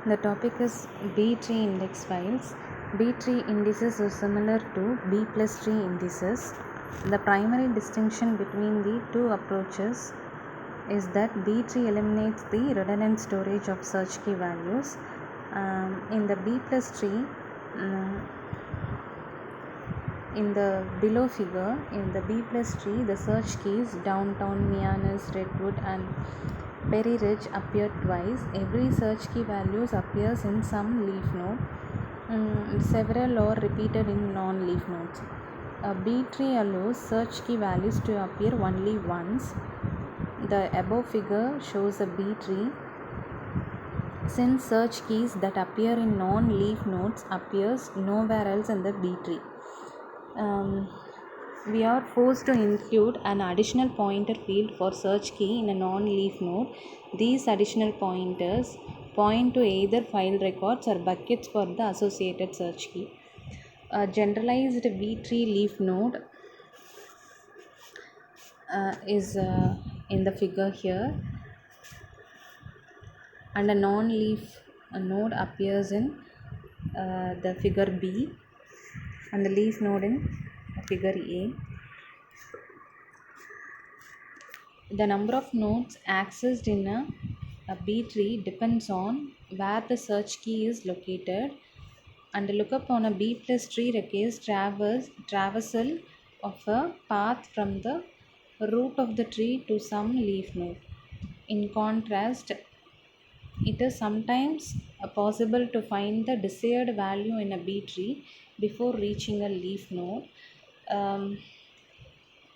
The topic is B tree index files. B tree indices are similar to B plus tree indices. The primary distinction between the two approaches is that B tree eliminates the redundant storage of search key values. In the B plus tree, um, in the below figure, in the B plus tree, the search keys downtown, Mianis, Redwood, and Berry Ridge appear twice. Every search key values appears in some leaf node. Several are repeated in non-leaf nodes. A B tree allows search key values to appear only once. The above figure shows a B tree since search keys that appear in non-leaf nodes appears nowhere else in the B tree. We are forced to include an additional pointer field for search key in a non-leaf node. These additional pointers point to either file records or buckets for the associated search key. A generalized B-tree leaf node is in the figure here, and a non-leaf node appears in the figure B, and the leaf node in figure A. The number of nodes accessed in a B tree depends on where the search key is located, and lookup on a B plus tree requires traversal of a path from the root of the tree to some leaf node. In contrast, it is sometimes possible to find the desired value in a B tree before reaching a leaf node.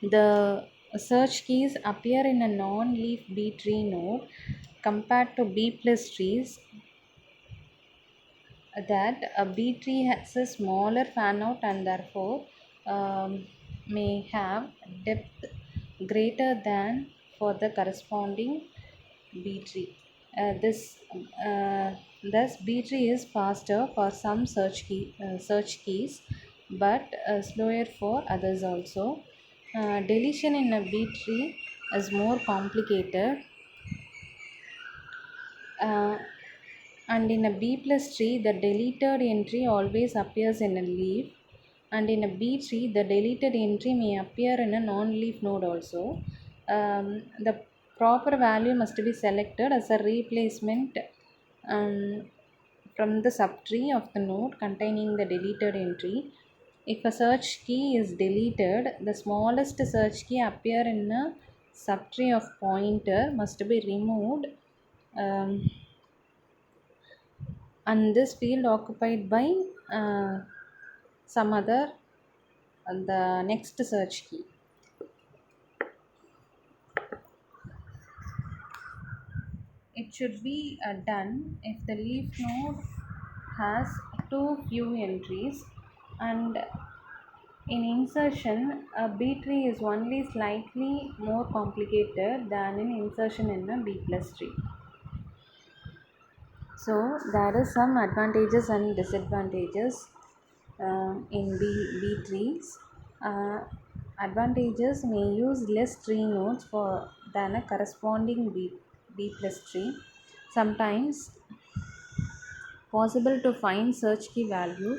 The search keys appear in a non-leaf B tree node compared to B plus trees that a B tree has a smaller fan out and therefore may have depth greater than for the corresponding B tree. Thus B tree is faster for some search keys, but slower for others also. Deletion in a B tree is more complicated, uh, and in a B plus tree, the deleted entry always appears in a leaf, and in a B tree, the deleted entry may appear in a non-leaf node also. The proper value must be selected as a replacement um, from the subtree of the node containing the deleted entry. If a search key is deleted, the smallest search key appear in a subtree of pointer must be removed, um, and this field occupied by some other the next search key. It should be done if the leaf node has too few entries, and in insertion a B tree is only slightly more complicated than in insertion in a B plus tree. So there is some advantages and disadvantages in B trees. Uh, Advantages may use less tree nodes for than a corresponding B plus tree. Sometimes possible to find search key value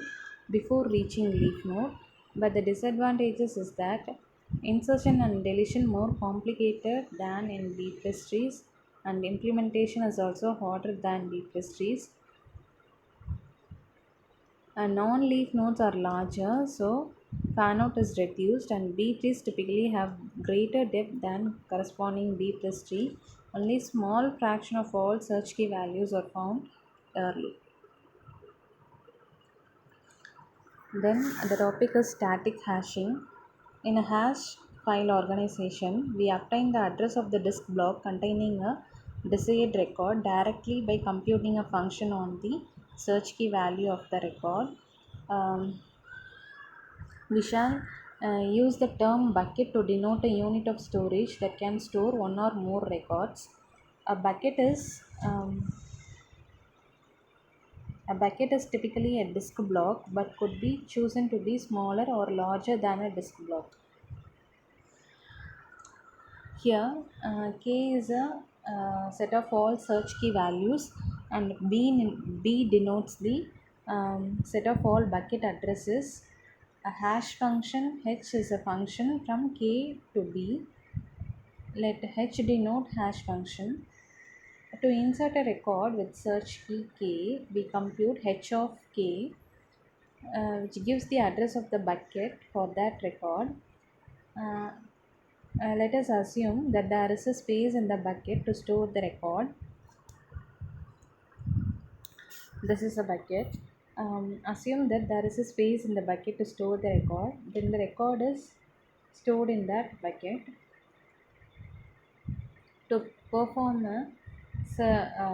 before reaching leaf node, but the disadvantages is that insertion and deletion more complicated than in B plus trees, and implementation is also harder than B plus trees. Non-leaf nodes are larger, so fan-out is reduced, and B trees typically have greater depth than corresponding B plus tree. Only small fraction of all search key values are found early. Then the topic is static hashing. In a hash file organization, we obtain the address of the disk block containing a desired record directly by computing a function on the search key value of the record. Um, we shall use the term bucket to denote a unit of storage that can store one or more records. A bucket is a bucket is typically a disk block but could be chosen to be smaller or larger than a disk block. Here, K is a set of all search key values and B denotes the set of all bucket addresses. A hash function H is a function from K to B. Let H denote hash function. To insert a record with search key K, we compute H of K, which gives the address of the bucket for that record. Uh, Let us assume that there is a space in the bucket to store the record. This is a bucket. Assume that there is a space in the bucket to store the record. Then the record is stored in that bucket. To perform a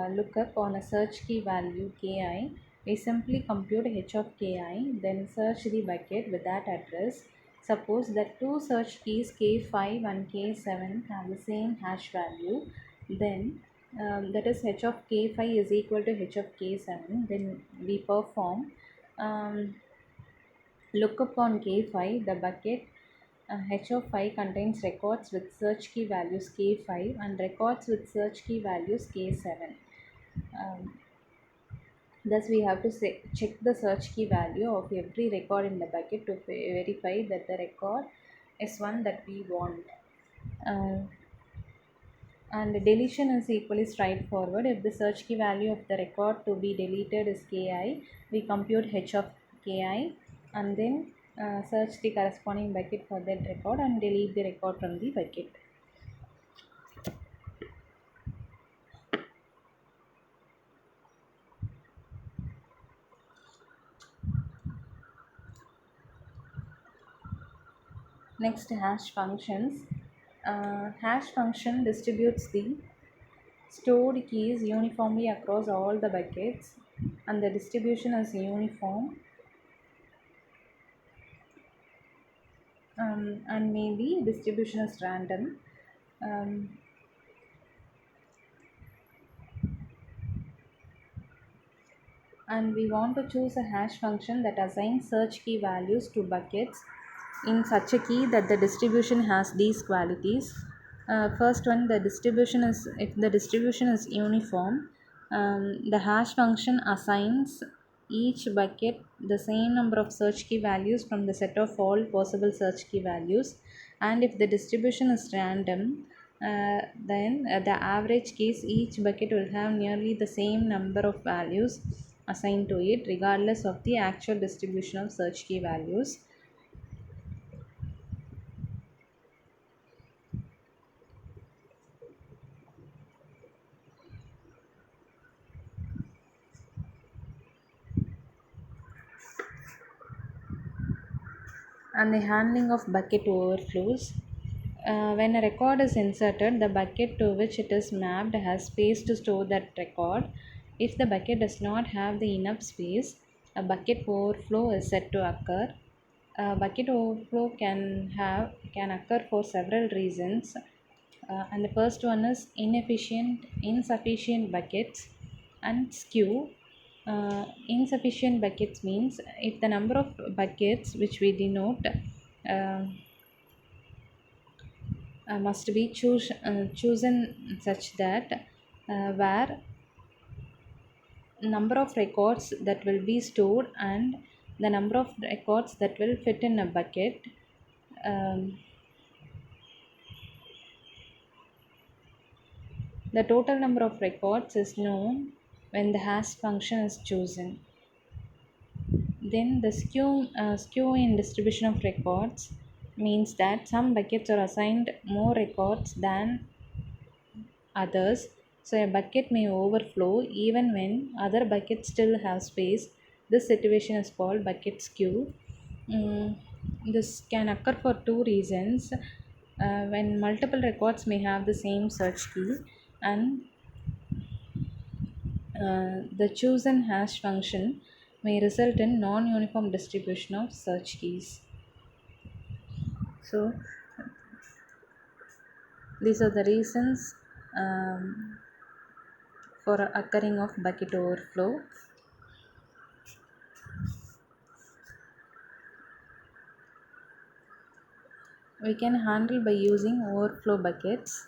lookup on a search key value ki, we simply compute h of ki, then search the bucket with that address. Suppose that two search keys k5 and k7 have the same hash value, then that is h of k5 is equal to h of k7. Then we perform lookup on k5. The bucket h of 5 contains records with search key values k5 and records with search key values k7. Thus, we have to check the search key value of every record in the bucket to verify that the record is one that we want. And deletion is equally straightforward. If the search key value of the record to be deleted is ki, we compute h of ki and then search the corresponding bucket for that record and delete the record from the bucket. Next, hash functions. Hash function distributes the stored keys uniformly across all the buckets, and the distribution is uniform and maybe distribution is random. And we want to choose a hash function that assigns search key values to buckets in such a key that the distribution has these qualities. First one, the distribution is, if the distribution is uniform, the hash function assigns each bucket the same number of search key values from the set of all possible search key values. And if the distribution is random, then the average case each bucket will have nearly the same number of values assigned to it regardless of the actual distribution of search key values. And the handling of bucket overflows. When a record is inserted, the bucket to which it is mapped has space to store that record. If the bucket does not have the enough space, a bucket overflow is said to occur. A bucket overflow can occur for several reasons, and the first one is insufficient buckets and skew. Insufficient buckets means if the number of buckets which we denote must be chosen such that where number of records that will be stored and the number of records that will fit in a bucket. The total number of records is known when the hash function is chosen. Then the skew in distribution of records means that some buckets are assigned more records than others. So a bucket may overflow even when other buckets still have space. This situation is called bucket skew. This can occur for two reasons. When multiple records may have the same search key, and the chosen hash function may result in non-uniform distribution of search keys. So these are the reasons for occurring of bucket overflow. We can handle by using overflow buckets.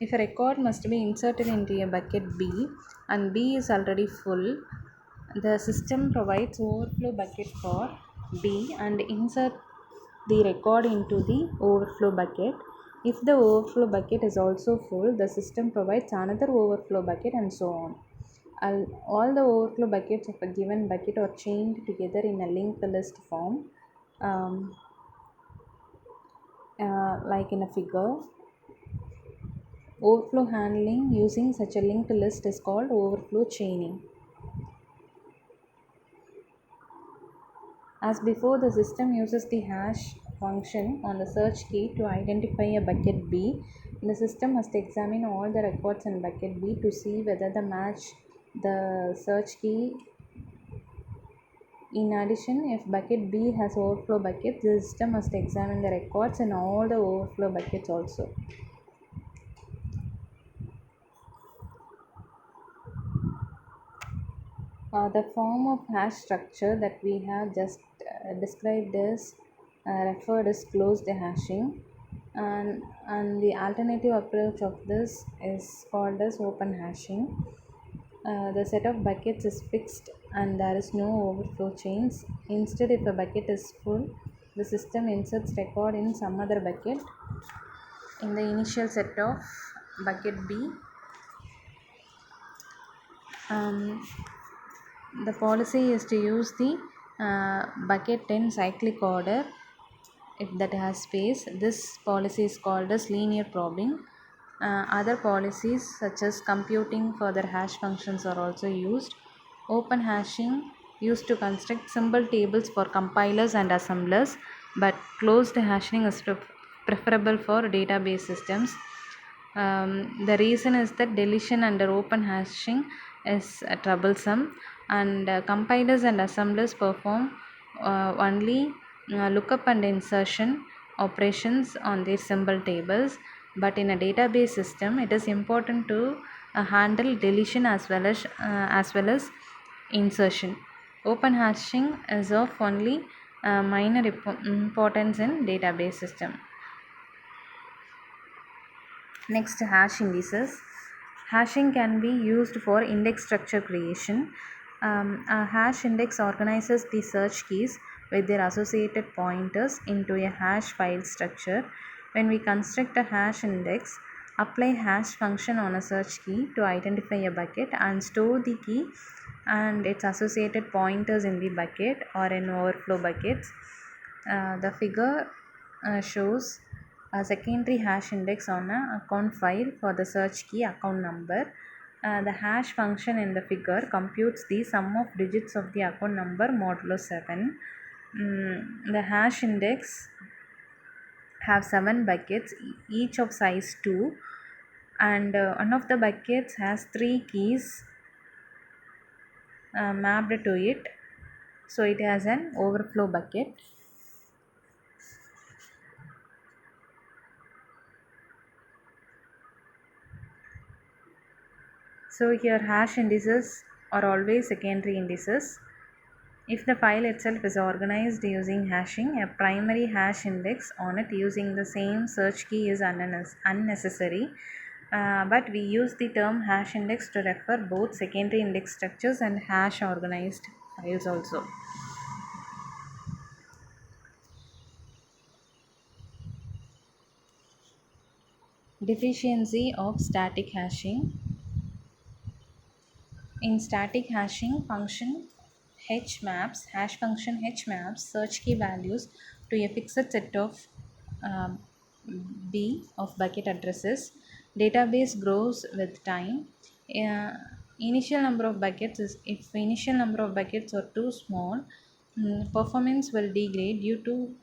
If a record must be inserted into a bucket B and B is already full, the system provides overflow bucket for B and insert the record into the overflow bucket. If the overflow bucket is also full, the system provides another overflow bucket and so on. All the overflow buckets of a given bucket are chained together in a linked list form, um, like in a figure. Overflow handling using such a linked list is called overflow chaining. As before, the system uses the hash function on the search key to identify a bucket B. The system must examine all the records in bucket B to see whether they match the search key. In addition, if bucket B has overflow buckets, the system must examine the records in all the overflow buckets also. The form of hash structure that we have just described is referred as closed hashing, and the alternative approach of this is called as open hashing. The set of buckets is fixed and there is no overflow chains. Instead, if a bucket is full, the system inserts record in some other bucket in the initial set of bucket B. The policy is to use the bucket in cyclic order if that has space. This policy is called as linear probing. Other policies such as computing further hash functions are also used. Open hashing used to construct symbol tables for compilers and assemblers, but closed hashing is preferable for database systems. The reason is that deletion under open hashing is troublesome, and compilers and assemblers perform only lookup and insertion operations on their symbol tables, but in a database system it is important to handle deletion as well as insertion. Open hashing is of only minor importance in database system. Next, hash indices. Hashing can be used for index structure creation. A hash index organizes the search keys with their associated pointers into a hash file structure. When we construct a hash index, apply hash function on a search key to identify a bucket and store the key and its associated pointers in the bucket or in overflow buckets. The figure shows a secondary hash index on an account file for the search key account number. The hash function in the figure computes the sum of digits of the account number modulo 7. The hash index have 7 buckets, each of size 2, and one of the buckets has 3 keys mapped to it, so it has an overflow bucket. So here hash indices are always secondary indices. If the file itself is organized using hashing, a primary hash index on it using the same search key is unnecessary. But we use the term hash index to refer both secondary index structures and hash organized files also. Deficiency of static hashing. In static hashing, hash function h maps search key values to a fixed set of B of bucket addresses. Database grows with time. Initial number of buckets is if initial number of buckets are too small, performance will degrade due to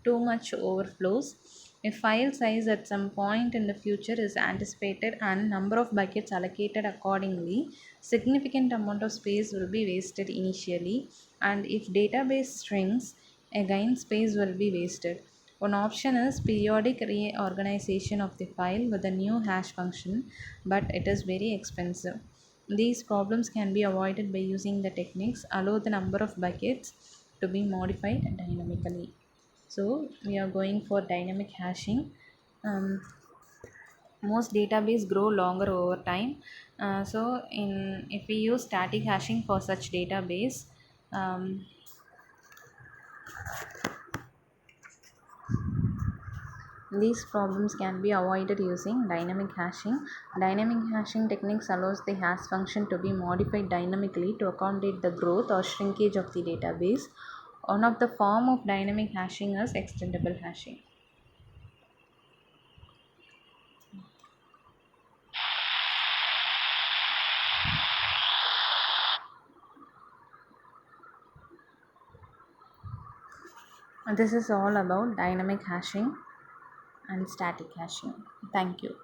too much overflows. A file size at some point in the future is anticipated and number of buckets allocated accordingly. Significant amount of space will be wasted initially, and if database shrinks, again space will be wasted. One option is periodic reorganization of the file with a new hash function, but it is very expensive. These problems can be avoided by using the techniques allow the number of buckets to be modified dynamically. So we are going for dynamic hashing. Most database grow longer over time. So in if we use static hashing for such database, um, these problems can be avoided using dynamic hashing. Dynamic hashing techniques allows the hash function to be modified dynamically to accommodate the growth or shrinkage of the database. One of the form of dynamic hashing is extendable hashing. This is all about dynamic hashing and static hashing. Thank you.